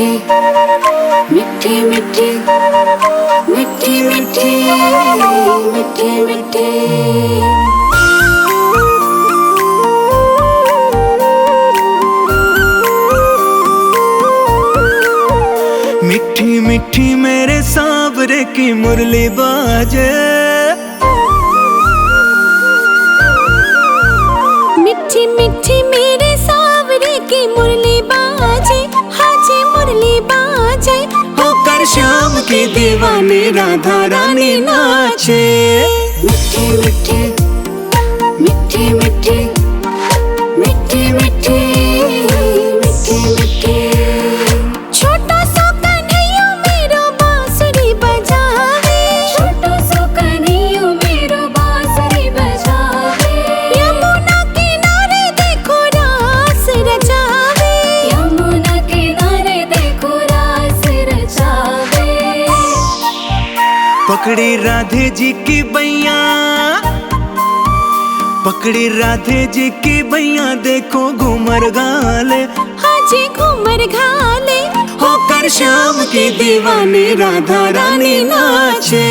मिठी मिठी मिठी मिठी मिठी मिठी मिठी मिठी मिठी मेरे सांवरे की मुरली बाजे, मिठी मिठी मेरे सांवरे की मुरली बाजे, हाजी मुरली बाजे। होकर श्याम की दीवानी राधा रानी नाचे। मिठी मिठी मिठी मिठी मिठी मिठी मिठी मिठी छोटा सा कन्हैया मेरो बांसुरी बजावे, छोटा सा कन्हैया मेरो बांसुरी बजावे। यमुना किनारे देखो रास रचावे, यमुना किनारे देखो रास रचावे। पकड़ी राधे जी की बैया, पकड़ी राधे जी की बैया देखो घूमर घाले, हाजी घूमर घाले। होकर श्याम की दीवानी राधा रानी नाचे।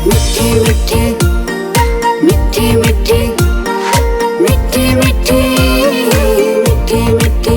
मिठी मिठी मिठी मिठी मिठी मिठी मिठी मिठी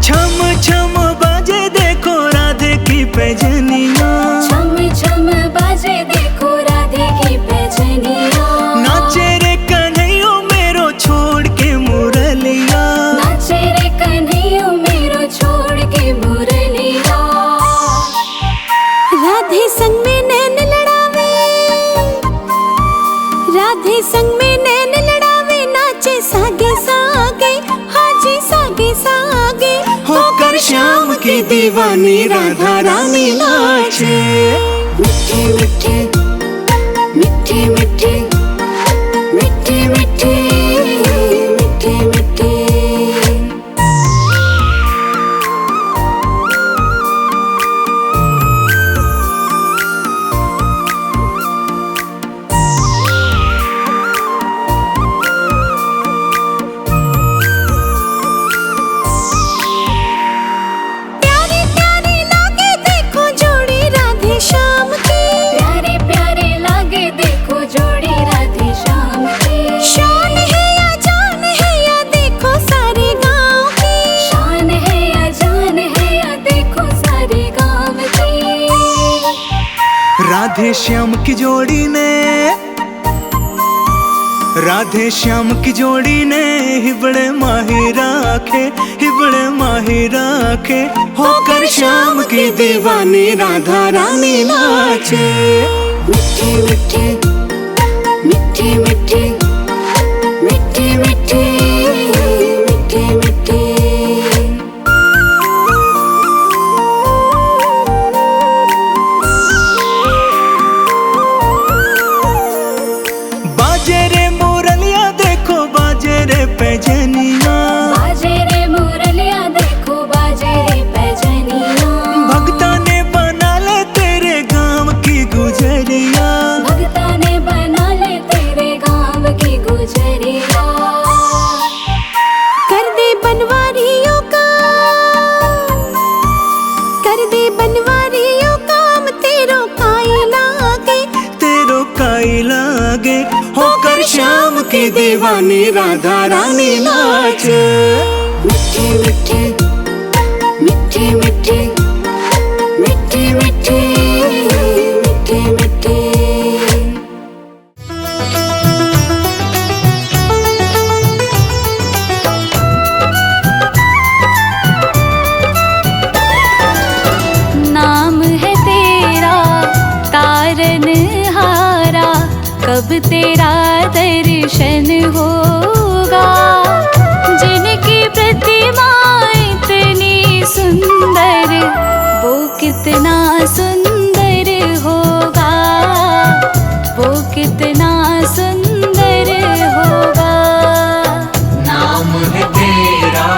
छम छम बाजे देखो राधे की पैजनिया, छम छम बाजे देखो राधे की पैजनिया। नाचे रे कन्हैया मेरो छोड़ के मुरलिया, नाचे रे कन्हैया मेरो छोड़ के मुरलिया। राधे संग में नैन लड़ावे, राधे संग में नैन लड़ावे। नाचे सागे सागे, हाजी सागे सागे। होकर श्याम की दीवानी राधा रानी नाचे। मिठी मिठी मिठी मिठी मिठी मिठी मिठी मिठी प्यारे प्यारे लागे देखो जोड़ी राधे श्याम की, प्यारे प्यारे लागे देखो जोड़ी राधे श्याम की। शान है या जान है या देखो सारे गाँव की, शान है या जान है या देखो सारे गाँव की। राधे श्याम की जोड़ी ने, राधे श्याम की जोड़ी ने हिबड़े माही राखे, हिबड़े माही राखे। होकर श्याम की दीवानी राधा रानी नाचे। मिठी मिठी मिठी मिठी मिठी मिठी मिठी मिठी बाजे रे मुरलिया देखो बाजे रे पैजनिया, बाजे रे मुरलिया देखो बाजे रे पैजनिया। भक्ता ने बना ले तेरे गांव की गुजरिया, भक्ता ने बना ले तेरे गाँव की गुजरिया। कर दे बनवारियों का, कर दे बनवारियों काम तेरो काई लागे, तेरो काई लागे। होकर श्याम की दीवानी राधा रानी नाचे। मिठी मिठी मिठी मिठी मिठी मिठी मिठी मिठी नाम है तेरा तारनहारा, कब तेरा दर्शन होगा। जिनकी प्रतिमा इतनी सुंदर, वो कितना सुंदर होगा, वो कितना सुंदर होगा। नाम है तेरा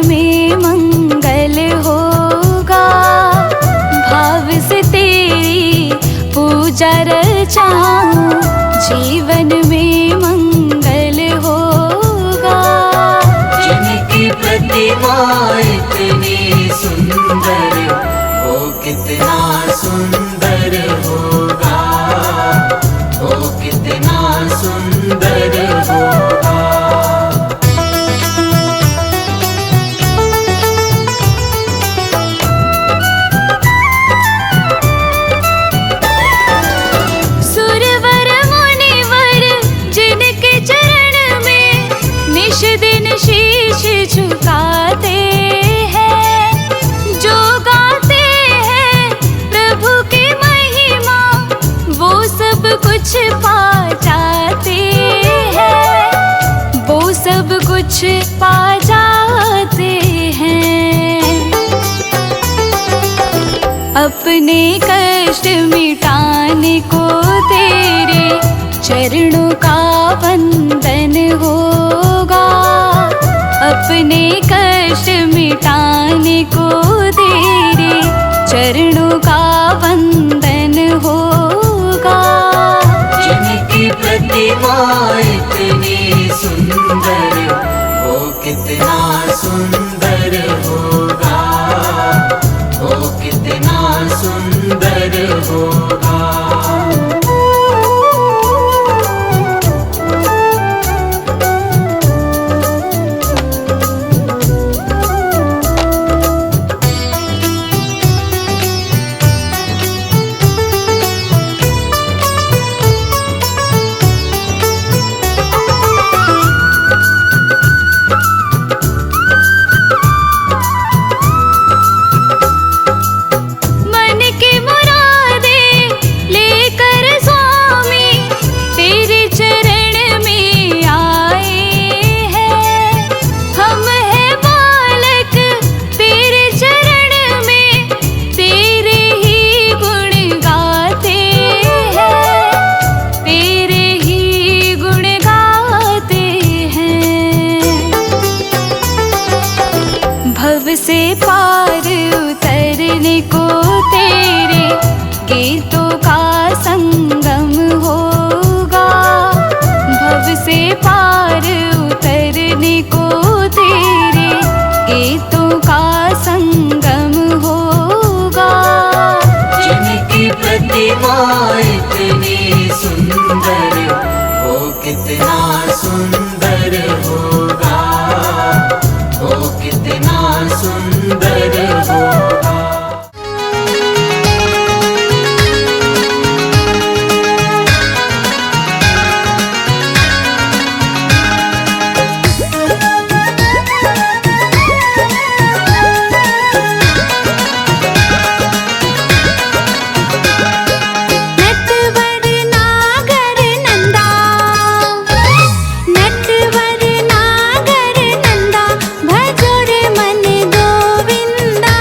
में मंगल होगा, भाव से तेरी पूजा रचाऊं, जीवन में मंगल होगा। जिनकी प्रतिमा इतनी सुंदर, वो कितना सुंदर होगा, वो कितना सुंदर होगा। सुरवर मुनिवर जिनके चरण में निश दिन शीश झुकाते हैं, जो गाते हैं प्रभु की महिमा, वो सब कुछ पा जाते हैं, वो सब कुछ पा जाते हैं। अपने कष्ट मिटाने को तेरे चरणों का वंदन होगा, अपने कष्ट मिटाने को तेरे चरणों का वंदन होगा। जिनकी प्रतिमा इतनी सुंदर, वो कितना सुंदर होगा, वो कितना सुंदर होगा। मन की मुरादें लेकर स्वामी तेरे चरण में आए हैं, हम हैं बालक तेरे चरण में, तेरे ही गुण गाते हैं, तेरे ही गुण गाते हैं। भव से पार उतरने को तेरे गीतों का संगम होगा, भव से पार उतरने को तेरे गीतों का संगम होगा। जिनकी प्रतिमा इतनी सुंदर, वो कितना सुंदर होगा, वो कितना सुंदर होगा। नटवर नागर नंदा, नटवर नागर नंदा, भजो रे मन गोविंदा,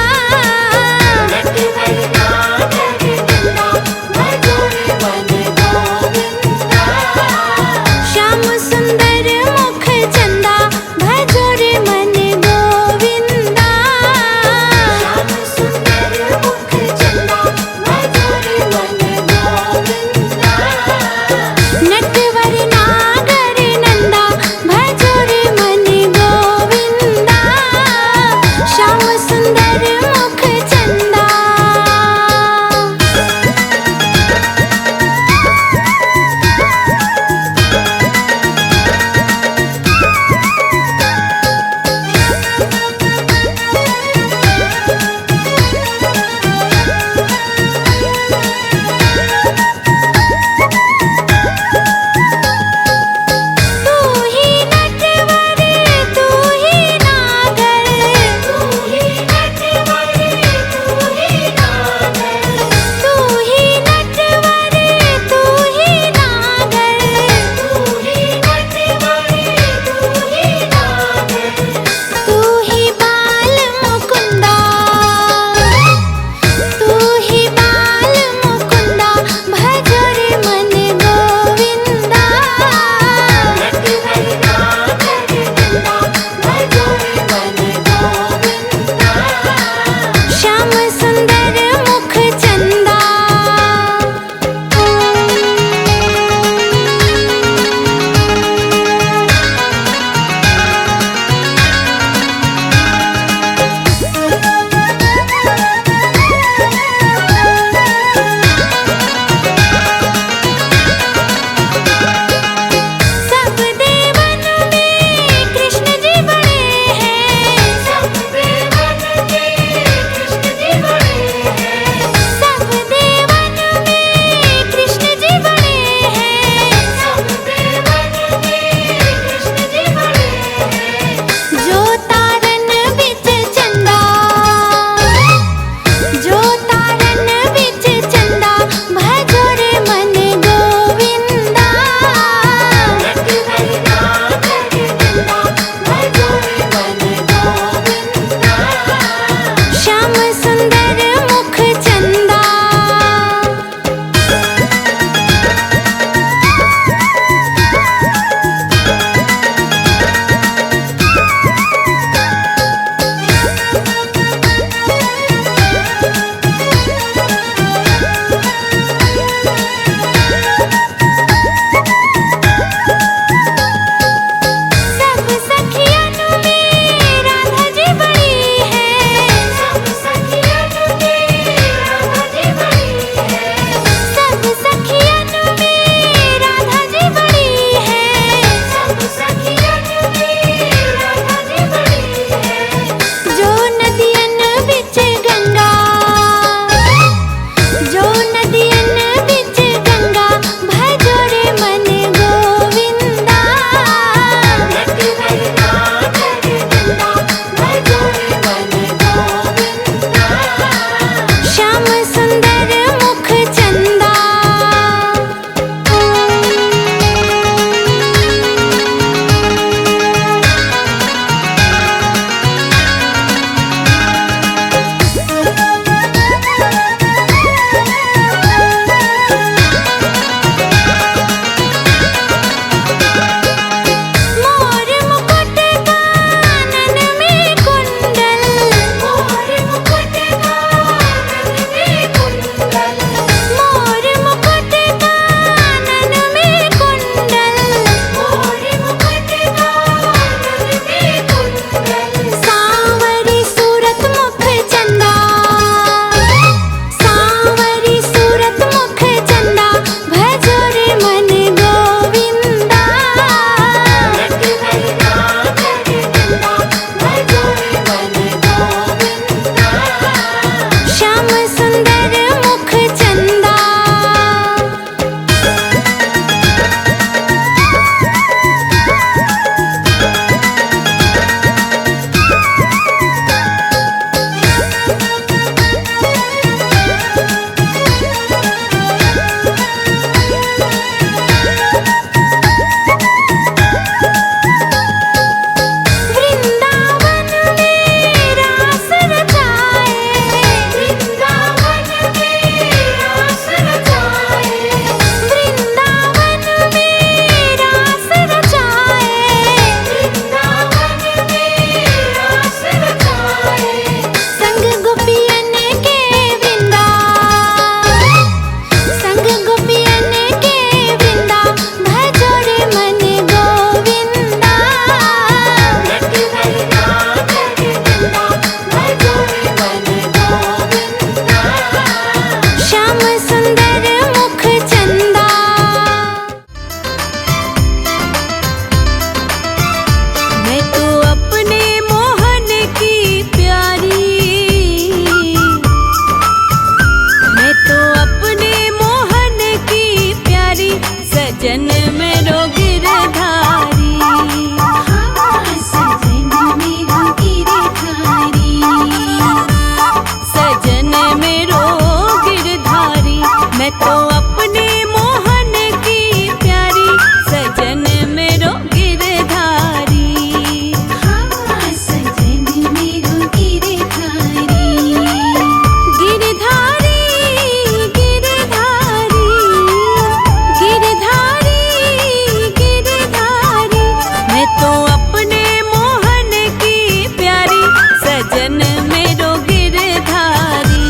सजन मेरो गिरधारी।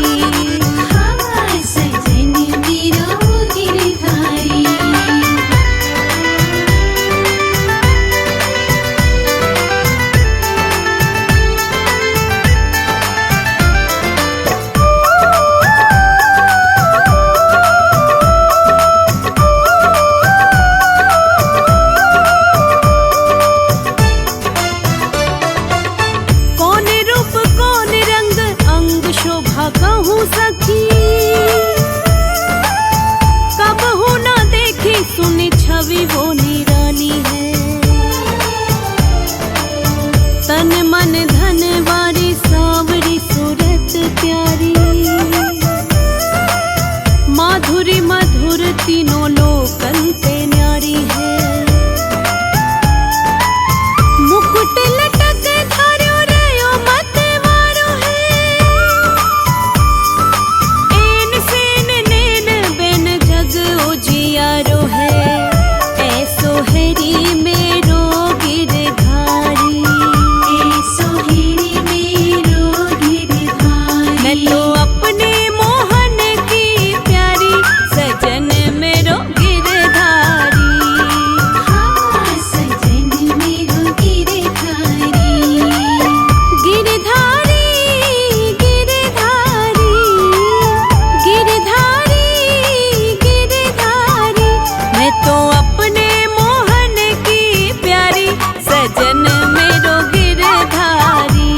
हाँ सजन मेरो गिरधारी। कहूँ सखी कब हूँ ना देखी सुनी छवि वो निरानी है। तन मन धन वारी सांवरी सूरत प्यारी। माधुरी मधुर तीनों लोकन पे न्यारी है। मुकुट लटक धार्यो रयो मत वारो है। एन सेन नैन बेन जग उजियारो है। ऐसो हरी मेरो गिरधारी। ऐसो हरी मेरो गिरधारी। मैं तो अपने मोहन की प्यारी सजन मेरो गिरधारी। हाँ सजन मेरो गिरधारी। गिरधारी गिरधारी गिरधारी गिरधारी। मैं तो अपने मोहन की प्यारी सजन मेरो गिरधारी।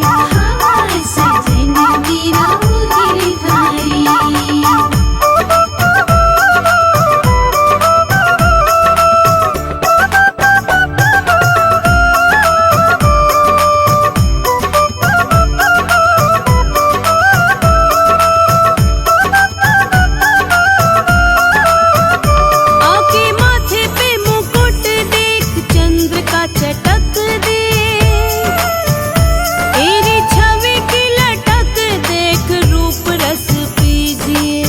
हाँ सजन मेरो गिरधारी। आके माथे पे मुकुट देख चंद्र का चटक दे। तेरी छवि की लटक देख रूप रस पीजिए।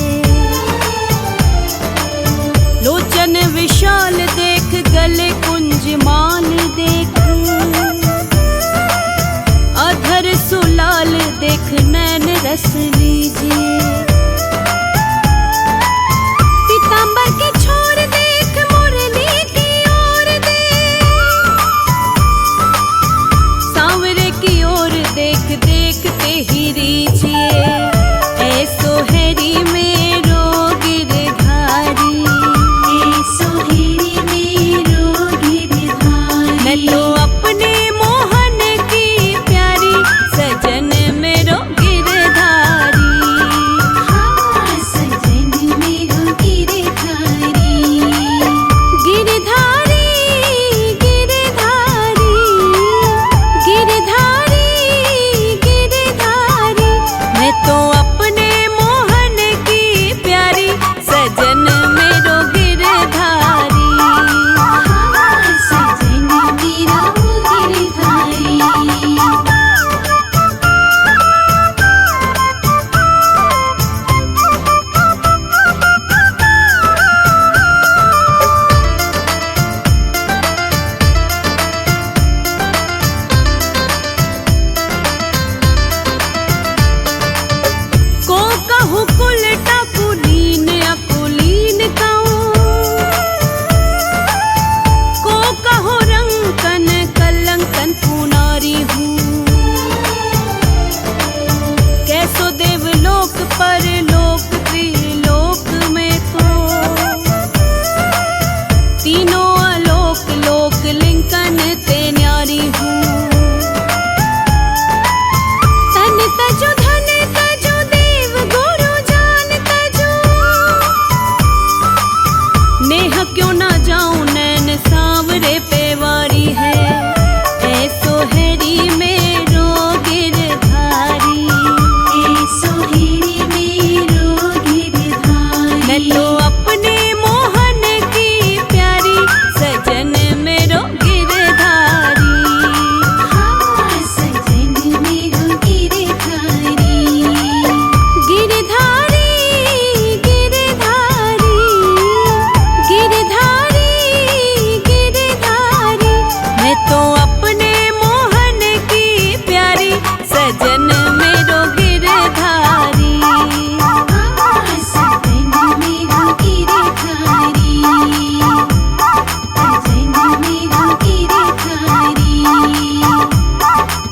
लोचन विशाल देख गले कुंज माल देख। अधर सुलाल देख नैन रस लीजिए। पीतांबर के छोर देख मुरली की ओर देख। सांवरे की ओर देख देखते ही रीझिए। ऐसो हरी मेरो गिरधारी। ऐसो हरी मेरो गिरधारी। मैं तो अपने मोहन की प्यारी सजन मेरो गिरधारी। सजन मेरो गिरधारी, सजन मेरो गिरधारी, सजन मेरो गिरधारी,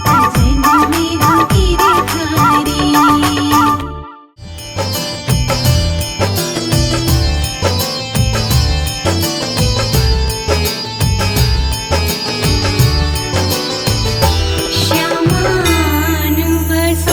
सजन मेरो गिरधारी। श्यामानु बस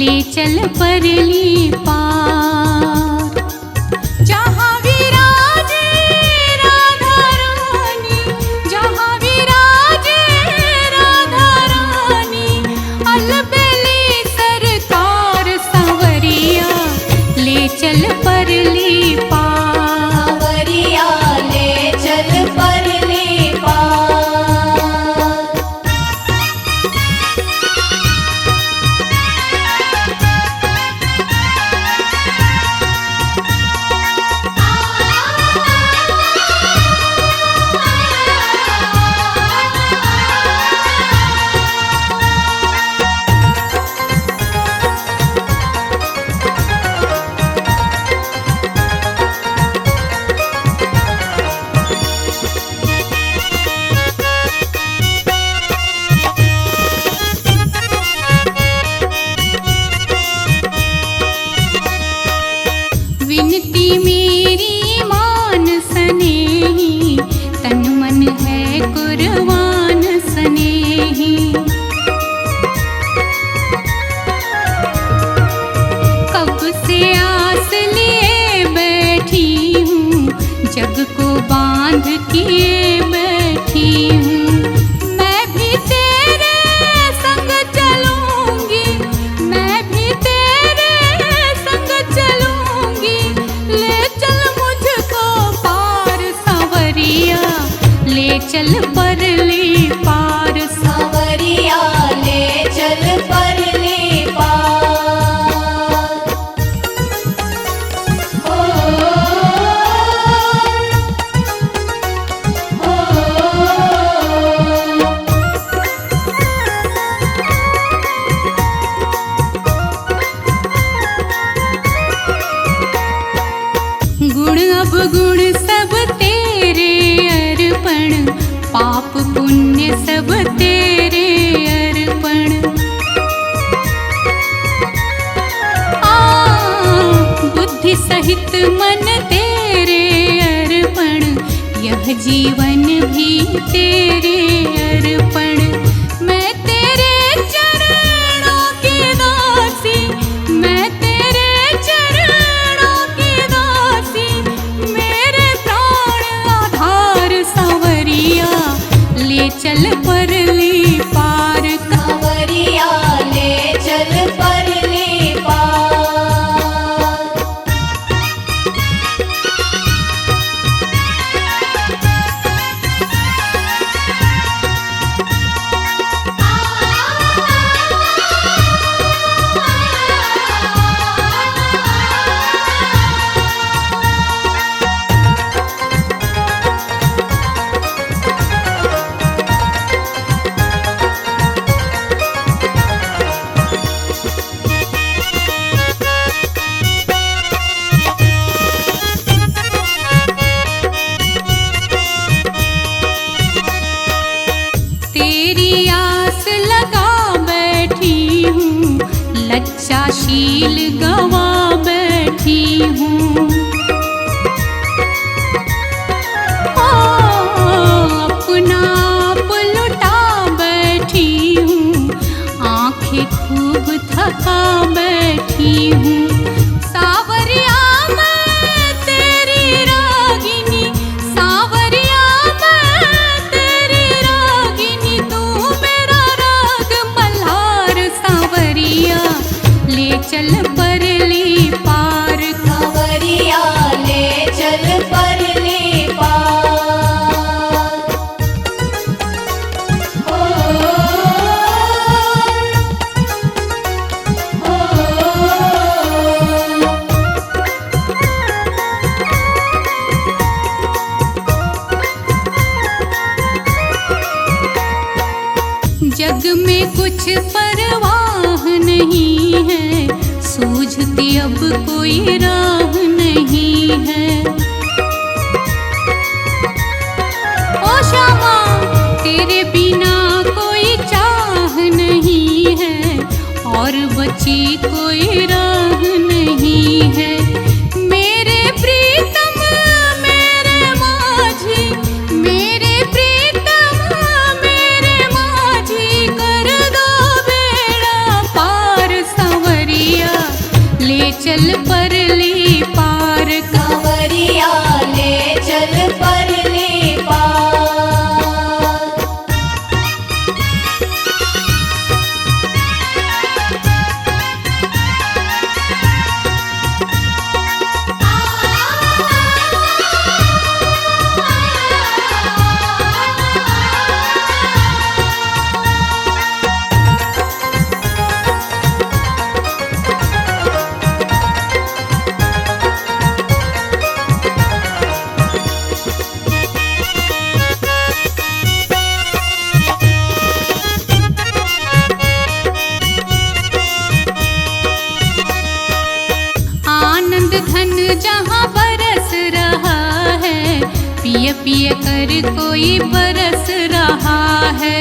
ले चल परली पार। जहाँ विराजे राधा रानी, जहाँ विराजे राधा रानी, अलबेली सरकार सांवरिया ले चल परली पार। सांवरिया ले चल परली पार। विनती मेरी मान सनेही, तन मन है कुर्बान सनेही। कब से आस लिए बैठी हूँ, जग को बांध किए बैठी हूँ। मैं भी तेरे संग चलूंगी, मैं भी तेरे संग चलूंगी। ले चल मुझको पार सांवरिया, ले चल परली पार। सांवरिया ले चल परली पार। गुण अवगुण सब तेरे अर्पण, पाप पुण्य सब तेरे अर्पण। बुद्धि सहित मन तेरे अर्पण, यह जीवन भी तेरे अर्पण। मैं तेरे चरणों की दासी, मैं तेरे चरणों की दासी। मेरे प्राण आधार सांवरिया ले चल परली पार। सांवरिया ले चल परली पार। तेरी आस लगा बैठी हूँ, लज्जाशील गवा बैठी हूँ। अपना आप लुटा बैठी हूँ, आंखें खूब थका बैठी हूँ। सांवरिया मैं तेरी रागिनी, सांवरिया मैं तेरी रागिनी। तू मेरा राग मल्हार सांवरिया ले चल परली पार। सांवरिया ले चल परली पार। जग में कुछ परवाह नहीं है, सूझती अब कोई राह नहीं है। ओ श्यामा तेरे बिना कोई चाह नहीं है, और बची कोई राह नहीं है। मेरे प्रीतम मेरे माझी, मेरे प्रीतम मेरे माझी, कर दो बेड़ा पार सांवरिया। चांद धन जहाँ बरस रहा है, पिय पिय कर कोई बरस रहा है।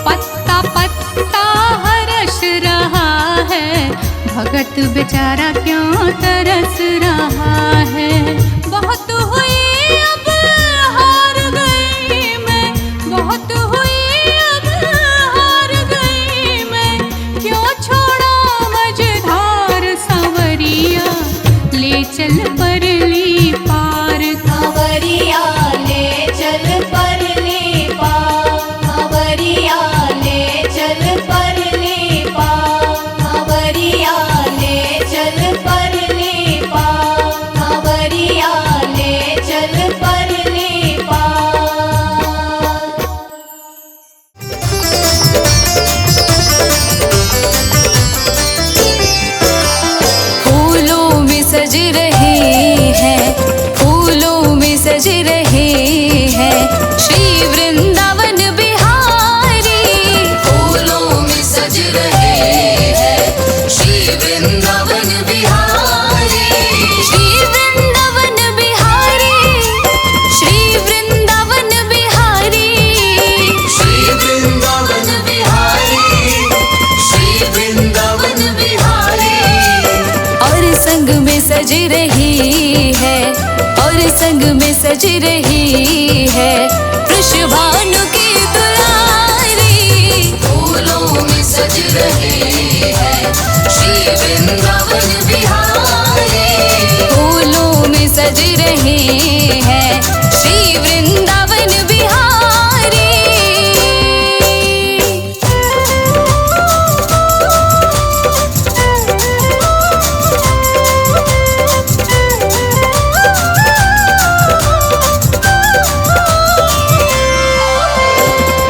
पत्ता पत्ता हर्ष रहा है, भगत बेचारा क्यों तरस रहा है। बहुत हुई अब हार गई मैं, बहुत हुई अब हार गई मैं, क्यों छोड़ा मझधार सांवरिया, ले चल परली पार। सांवरिया ले चल परली पार, सांवरिया ले चल परली पार, सांवरिया ले चल परली पार, सांवरिया ले चल परली पार। फूलों में सज रहे हैं, फूलों में सज रहे हैं श्री वृंदावन बिहारी। फूलों में सज रहे हैं श्री वृंदावन बिहारी, श्री वृंदावन बिहारी, श्री वृंदावन बिहारी, श्री वृंदावन बिहारी, श्री वृंदावन बिहारी। और संग में सज रही है, और संग में सज रही है वृषभानु की दुलारी। फूलों में सज रहे हैं श्री वृंदावन बिहारी, फूलों में सज रहे हैं श्री वृंदावन बिहारी।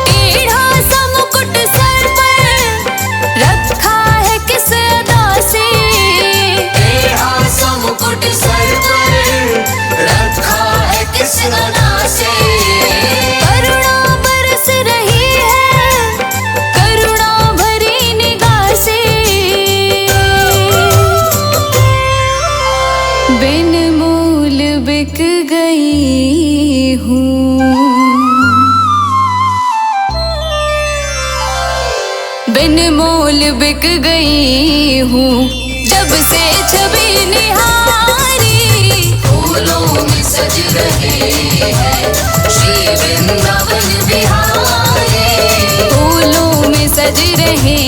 टेढ़ा सा मुकुट सर पर रखा है किस अदा से, टेढ़ा सा मुकुट सर पर रखा है किस अदा से। करुणा बरस रही है, करुणा भरी निगाह से। बिन मूल बिक गई हूँ, बिन मोल बिक गई हूँ जब से छवि निहारी। फूलों में सज रहे हैं श्री वृंदावन बिहारी, फूलों में सज रहे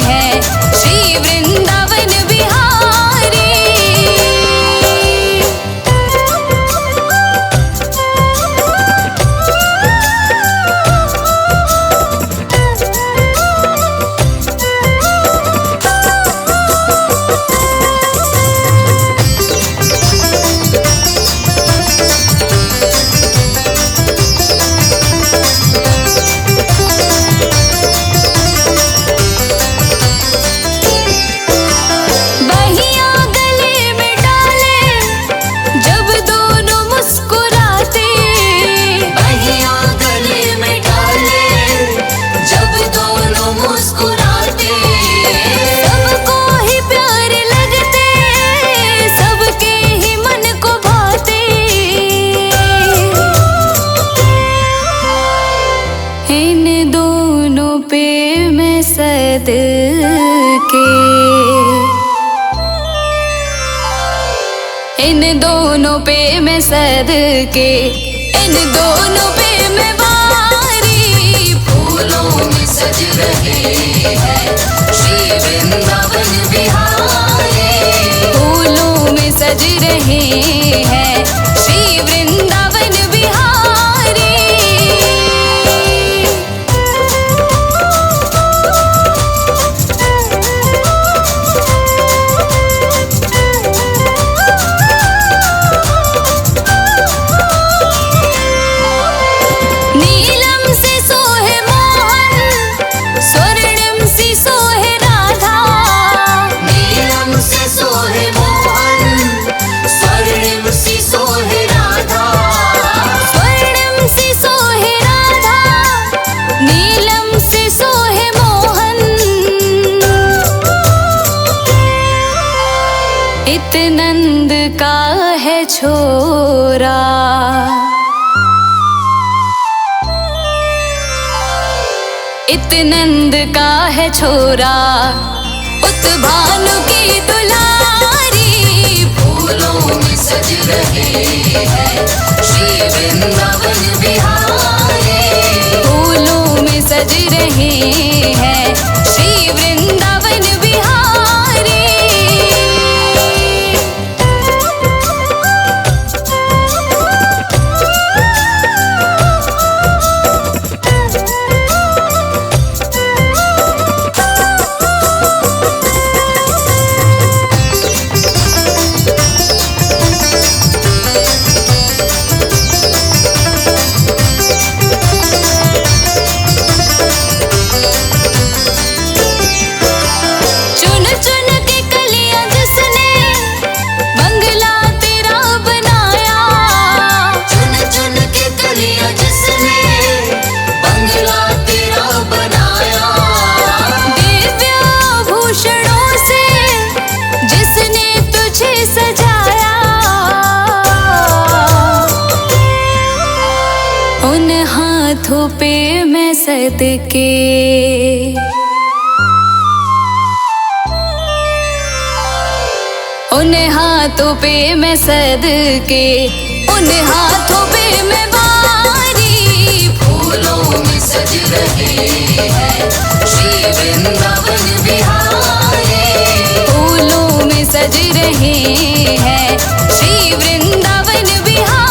हैं श्री वृंदावन बिहारी। इन दोनों पे मैं सदके, इन दोनों पे मैं वारी। फूलों में सज रहे हैं श्री वृंदावन बिहारी, फूलों में सज रहे हैं श्री वृंदावन बिहारी। नीलम से सोहे मोहन, स्वर्णिम सी सोहे राधा। नीलम से सोहे मोहन, स्वर्णिम इत नंद का है छोरा, इत नंद का है छोरा, उत भानु की दुलारी। फूलों में सज रहे हैं श्री वृंदावन बिहारी, फूलों में सज रहे हैं श्री वृंदावन बिहारी। हाथों पे मैं सदके, उन हाथों पे मैं सदके, उन हाथों पे मैं बारी। फूलों में सज रहे हैं श्री वृंदावन बिहारी, फूलों में सज रहे हैं श्री वृंदावन बिहारी।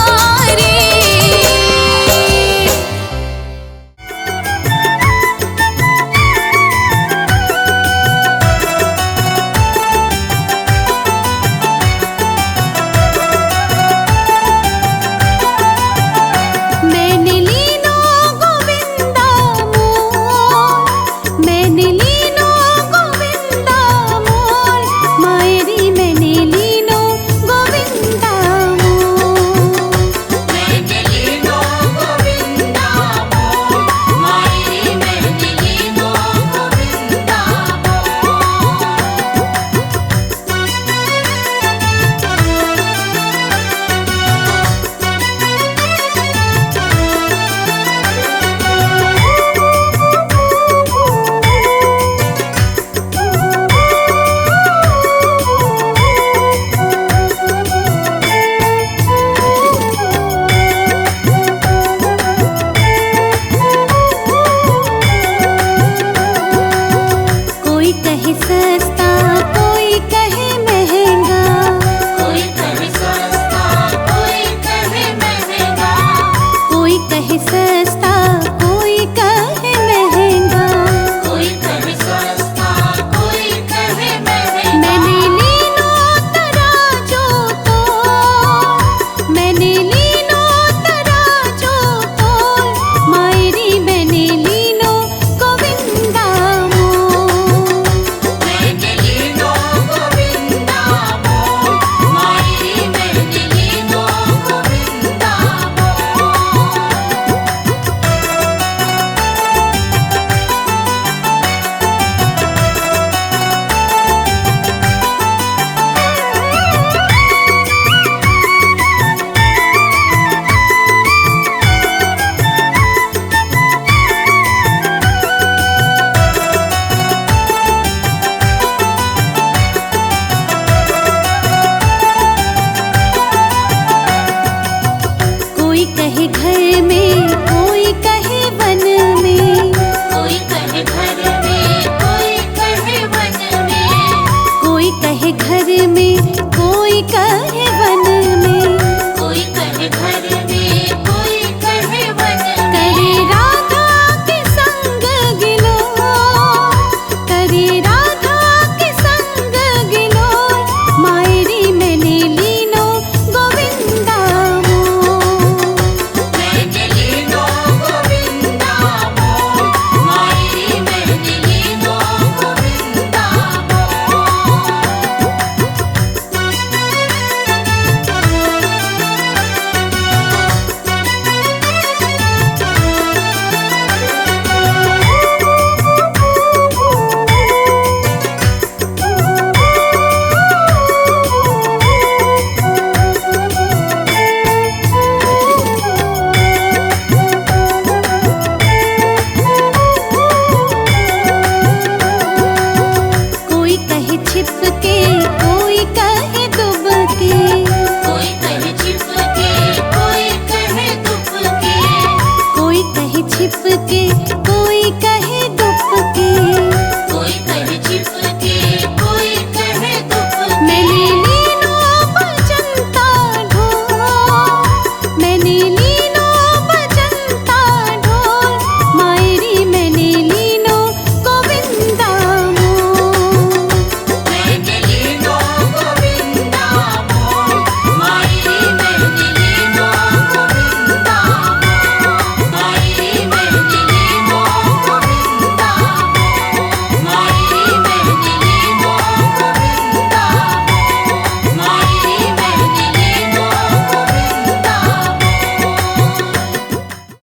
चिपके